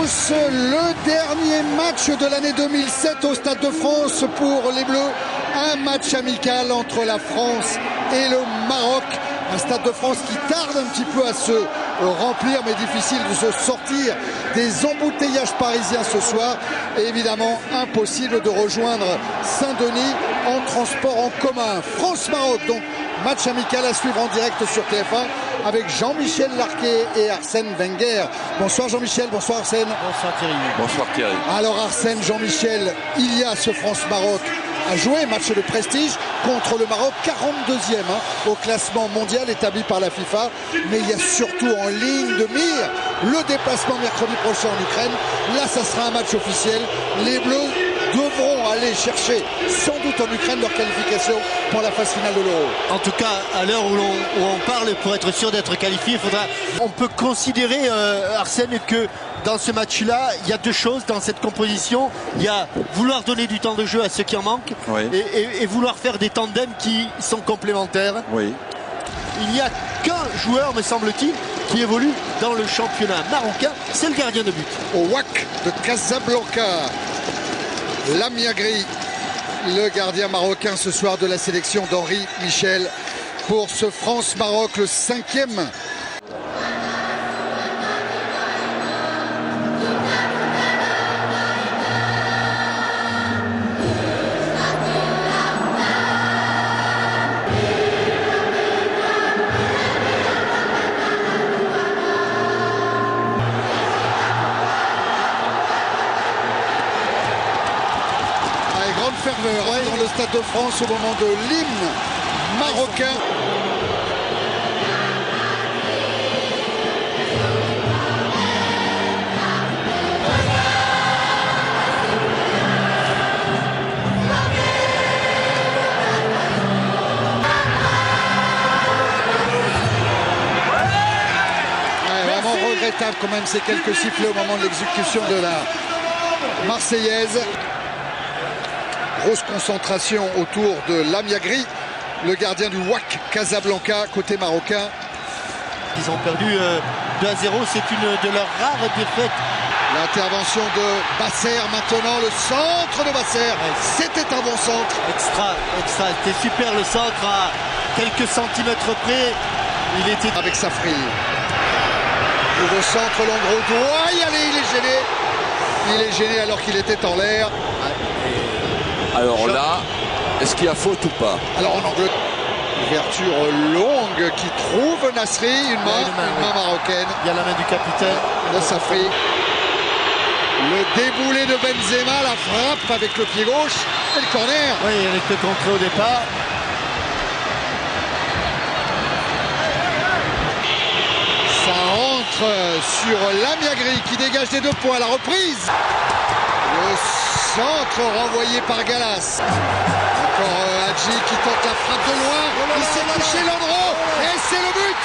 tous, le dernier match de l'année 2007 au Stade de France pour les Bleus. Un match amical entre la France et le Maroc. Un Stade de France qui tarde un petit peu à se remplir, mais difficile de se sortir des embouteillages parisiens ce soir. Et évidemment, impossible de rejoindre Saint-Denis en transport en commun. France-Maroc, donc match amical à suivre en direct sur TF1 avec Jean-Michel Larquet et Arsène Wenger. Bonsoir Jean-Michel, bonsoir Arsène. Bonsoir Thierry. Bonsoir Thierry. Alors Arsène, Jean-Michel, il y a ce France-Maroc à jouer, match de prestige contre le Maroc, 42e au classement mondial établi par la FIFA. Mais il y a surtout en ligne de mire le déplacement mercredi prochain en Ukraine. Là, ça sera un match officiel. Les Bleus devront aller chercher sans doute en Ukraine leur qualification pour la phase finale de l'Euro. En tout cas, à l'heure où on parle, pour être sûr d'être qualifié, on peut considérer, Arsène, que dans ce match-là, il y a deux choses dans cette composition. Il y a vouloir donner du temps de jeu à ceux qui en manquent, oui, et vouloir faire des tandems qui sont complémentaires. Oui. Il n'y a qu'un joueur, me semble-t-il, qui évolue dans le championnat marocain, c'est le gardien de but. Au WAC de Casablanca, Lamiagri, le gardien marocain ce soir de la sélection d'Henri Michel pour ce France-Maroc, le 5e. Ferveur dans le Stade de France au moment de l'hymne marocain. Vraiment regrettable quand même ces quelques sifflets au moment de l'exécution de la Marseillaise. Grosse concentration autour de Lamiagri, le gardien du WAC Casablanca, côté marocain. Ils ont perdu 2-0, c'est une de leurs rares défaites. L'intervention de Basser maintenant, le centre de Basser, ouais. C'était un bon centre. Extra, c'était super le centre à quelques centimètres près. Il était avec Safri. Nouveau centre, Landreau doit y aller, il est gêné. Il est gêné alors qu'il était en l'air. Alors là, est-ce qu'il y a faute ou pas? Alors en Angleterre, ouverture longue qui trouve Nasri, une main marocaine. Il y a la main du capitaine de Safri. Le déboulé de Benzema, la frappe avec le pied gauche et le corner. Oui, il était contré au départ. Ça rentre sur Lamiagri qui dégage des 2 points. La reprise. Le centre renvoyé par Gallas. Encore Hadji qui tente la frappe de loin. Il s'est couché Landreau. Et c'est le but.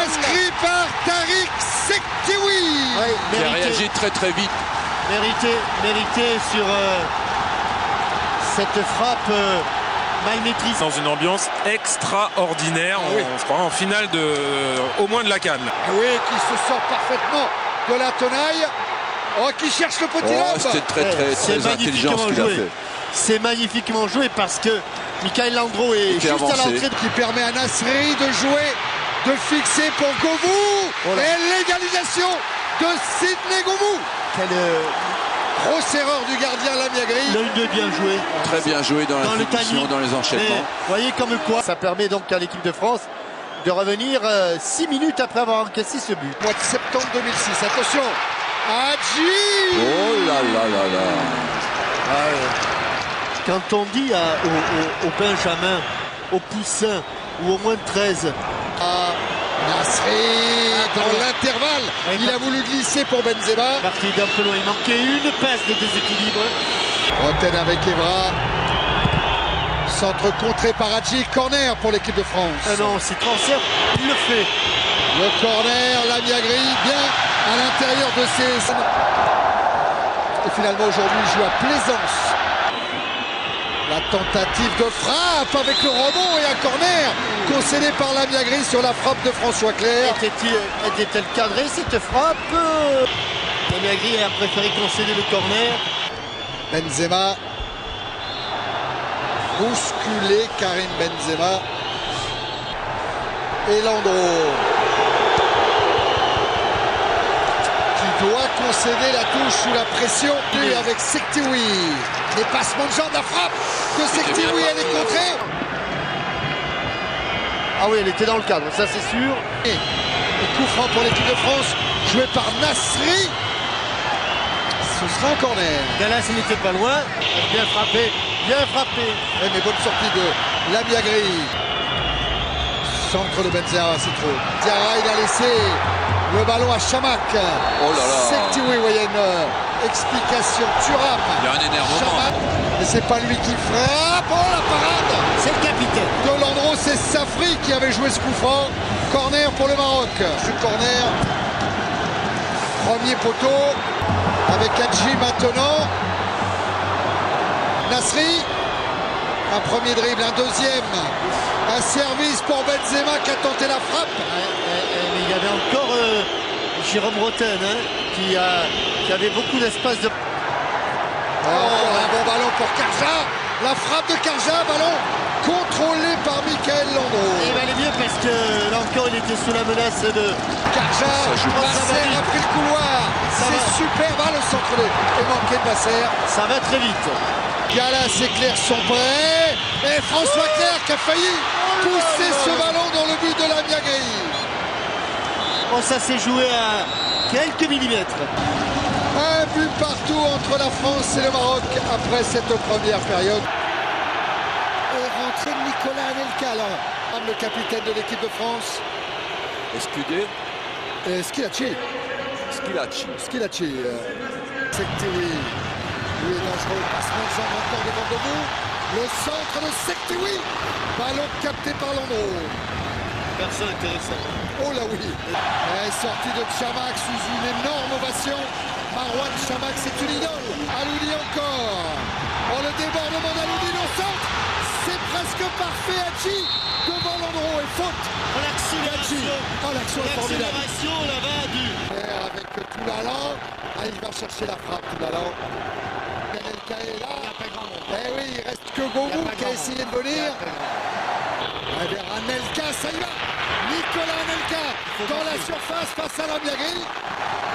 Inscrit par Tariq Sektiwi. Qui a réagi très très vite. Mérité sur cette frappe mal maîtrisée. Dans une ambiance extraordinaire. Oui. On se croit en finale au moins de la CAN. Oui, qui se sort parfaitement de la tenaille. Oh, qui cherche le petit lobe. C'était très intelligent ce qu'il a fait. C'est magnifiquement joué parce que Michael Landreau est juste avancé à l'entrée. Qui permet à Nasri de jouer, de fixer pour Govou. Et l'égalisation de Sidney Govou. Quelle grosse erreur du gardien Lamiagri. L'œil de bien joué. Très bien joué dans la finition, dans les enchaînements. Vous voyez comme quoi ça permet donc à l'équipe de France de revenir 6 minutes après avoir encaissé ce but. Mois de septembre 2006, attention. Hadji. Oh là là là là. Ah ouais. Quand on dit au Benjamin, au Poussin ou au moins 13. Nasri dans l'intervalle. Il a voulu glisser pour Benzema. Parti d'un peu loin, il manquait une passe de déséquilibre. Roten avec Evra. Centre contré par Hadji. Corner pour l'équipe de France. Ah non, c'est transfert, il le fait. Le corner, Lamiagri, bien à l'intérieur de ses... Et finalement aujourd'hui il joue à Plaisance. La tentative de frappe avec le rebond et un corner concédé par Lamiagri sur la frappe de François Clerc. Était-elle cadrée cette frappe? Lamagri a préféré concéder le corner. Benzema. Bousculé Karim Benzema. Et Landreau. Qui doit concéder la touche sous la pression. Lui avec Sektiwi. Dépassement de jambe, la frappe de Sektiwi, elle est contrée. Ah oui, elle était dans le cadre, ça c'est sûr. Et coup franc pour l'équipe de France, joué par Nasri. Ce sera un corner. Gallas n'était pas loin. Bien frappé, bien frappé. Mais bonne sortie de Lamagri. Centre de Benzema, c'est trop. Diarra, il a laissé le ballon à Chamakh. Oh là là. Sektiwi, voyez une explication. Thuram. Il y a un énervement. Chamakh. Mais c'est pas lui qui frappe. Oh la parade. C'est le capitaine. De Landreau, c'est Safri qui avait joué ce coup franc. Corner pour le Maroc. Ce corner. Premier poteau. Avec Hadji maintenant. Nasri. Un premier dribble, un deuxième. Un service pour Benzema qui a tenté la frappe. Mais il y avait encore Jérôme Roten qui avait beaucoup d'espace de... Un bon ballon pour Karja. La frappe de Karja, ballon contrôlé par Michael Landreau. Il valait mieux parce que là encore il était sous la menace de... Karja, Nasser a pris le couloir. C'est super, le centre est manqué de Nasser. Ça va très vite. Gallas et Clerc sont prêts. Et François Clerc qui a failli pousser ce ballon dans le but de Lamagri. Bon, ça s'est joué à quelques millimètres. Un but partout entre la France et le Maroc après cette première période. Et rentrée de Nicolas Anelka, là, le capitaine de l'équipe de France. Escudé. Et Schillaci. Sektiwi. Lui est dangereux. Passement de jambe encore devant de vous. Le centre de Sektiwi. Ballon capté par Landreau. Personne intéressant. Oh là oui. Et sortie de Chamakh sous une énorme ovation. Marouane Chamakh, c'est une idole. Aloudi encore. Oh, le débordement d'Aloudi au centre. C'est presque parfait. Hadji devant Landreau et faute. L'accélération. Oh, l'action est formidable. Là-bas du... Avec Toulalan. Ah, il va chercher la frappe, Toulalan. Anelka est là. Eh oui, il reste que Gomou qui a essayé de venir. Vers Anelka, ça y va. Nicolas Anelka dans la surface face à Lamagri.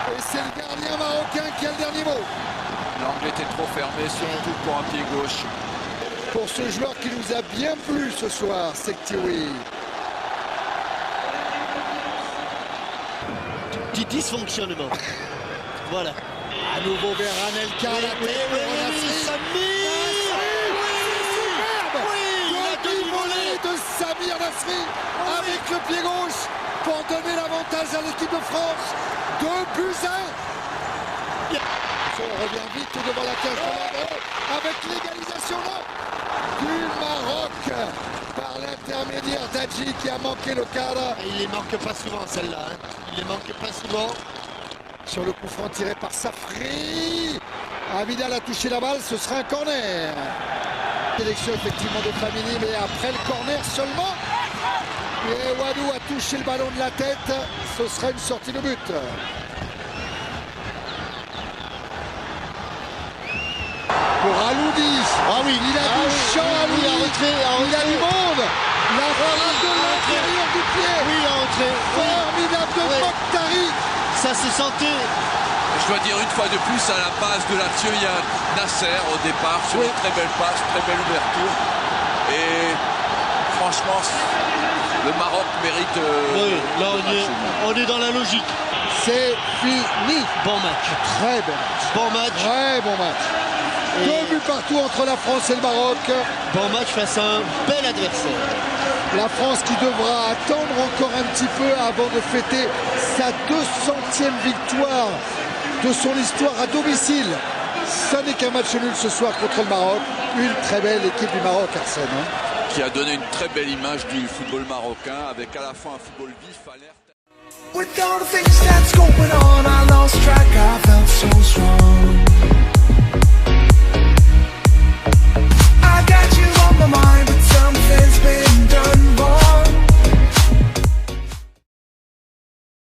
Et c'est le gardien marocain qui a le dernier mot. L'angle était trop fermé, surtout pour un pied gauche. Pour ce joueur qui nous a bien plu ce soir, Sektiwi. Petit dysfonctionnement. Voilà. À nouveau vers Anelka, la tête pour Nasri. De Samir Nasri avec le pied gauche pour donner l'avantage à l'équipe de France. 2 buts 1. On revient vite devant la cage de Landreau avec l'égalisation du Maroc par l'intermédiaire d'Hadji qui a manqué le cadre. Et il les manque pas souvent celle-là. Il les manque pas souvent. Sur le coup franc tiré par Safri. Abidal a touché la balle, ce sera un corner. Sélection effectivement de Famini, mais après le corner seulement. Et Wadou a touché le ballon de la tête, ce sera une sortie de but. Pour Aloudi. Ah oui, Il a du champ, Aloudi. Il a du monde. La frappe de l'intérieur du pied. Oui, il a rentré. Formidable de Mokhtari. Ça se sentait. Je dois dire une fois de plus, à la base de Lazio, il y a Nasser au départ sur une très belle passe, très belle ouverture. Et franchement, le Maroc mérite. Oui, là on est dans la logique. C'est fini. Bon match. Très bon match. Bon match. Très bon match. Et 2 buts partout entre la France et le Maroc. Bon match face à un bel adversaire. La France qui devra attendre encore un petit peu avant de fêter sa 200e victoire de son histoire à domicile. Ça n'est qu'un match nul ce soir contre le Maroc. Une très belle équipe du Maroc, Arsène. Qui a donné une très belle image du football marocain avec à la fois un football vif, alerte. With all the things that's going on, I lost track, I felt so strong.